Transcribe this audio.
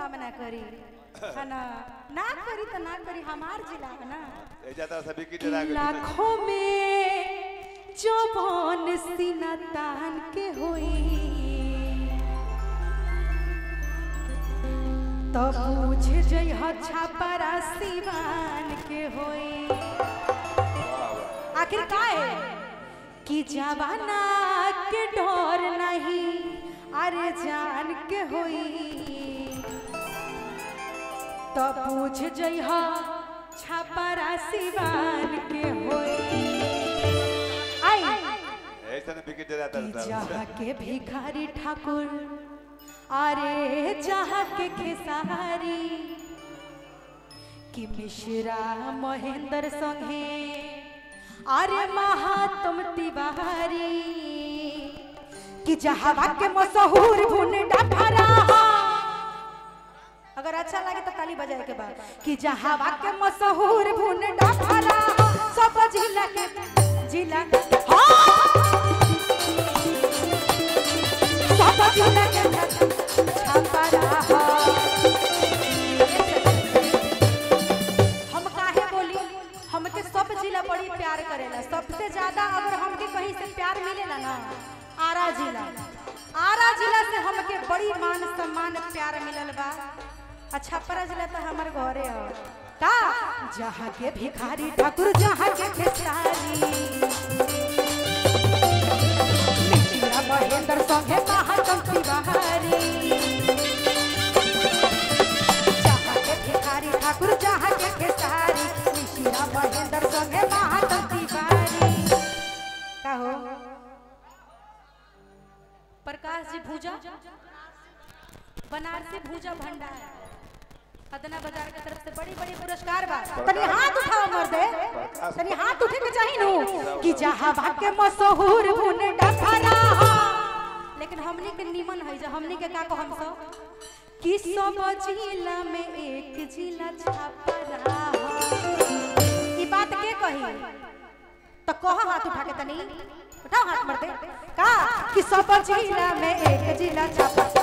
काम ना करी है ना, ना करी तो ना करी, हमार जिला है ना। सभी की डरा गई लाखों में जवान सीना तान के होई तो पूछ जइह छापरा सिवान के होई। आखिर का है कि जवाना के डर नहीं अरे जान के होई तो पूछ जइह छापरा सिवान के होई। आई ऐसा बिकी डरा जहाँ के भिखारी ठाकुर अरे जहाँ के खेसारी कि मिश्रा महेंद्र संगे अरे महात्म तिवारी कि जहाँ के मशहूर भुंडा भरा। अगर अच्छा लगे तो ताली बजाए के बाद कि जहाँ के मशहूर भुंडा भरा सब जिला के जिला सब जिला के छापरा। हम काहे बोली हमके सब जिला बड़ी प्यार करेला। सबसे ज्यादा अगर हमके कहीं से प्यार मिलेला ना आरा जिला, आरा जिला से हमके बड़ी मान सम्मान प्यार मिलल बा। छपरा जिला तो हमारे घरे है का जहाँ के भिखारी ठाकुर जहाँ के खेसारी मिश्रा महेंद्र संगे महात्म तिवारी जहाँ के भिखारी ठाकुर जहाँ के खेसारी मिश्रा महेंद्र संगे महात्म तिवारी। का हो प्रकाश जी भूजा बनारसी भूजा भंडार अदना बाजार के तरफ से बड़ी बड़ी पुरस्कार बा। तनी हाथ उठाओ मर्दे, तनी हाथ उठे के चाहिए नु कि जहां के मशहूर भुंडा भरा। लेकिन हमनी के निमन है जो हमनी के का को हम सब कि सब जिला में एक जिला छापरा। ई बात के कही तो कहो हाथ उठा के तनी उठाओ हाथ मर्दे का कि सब जिला में एक जिला छापरा।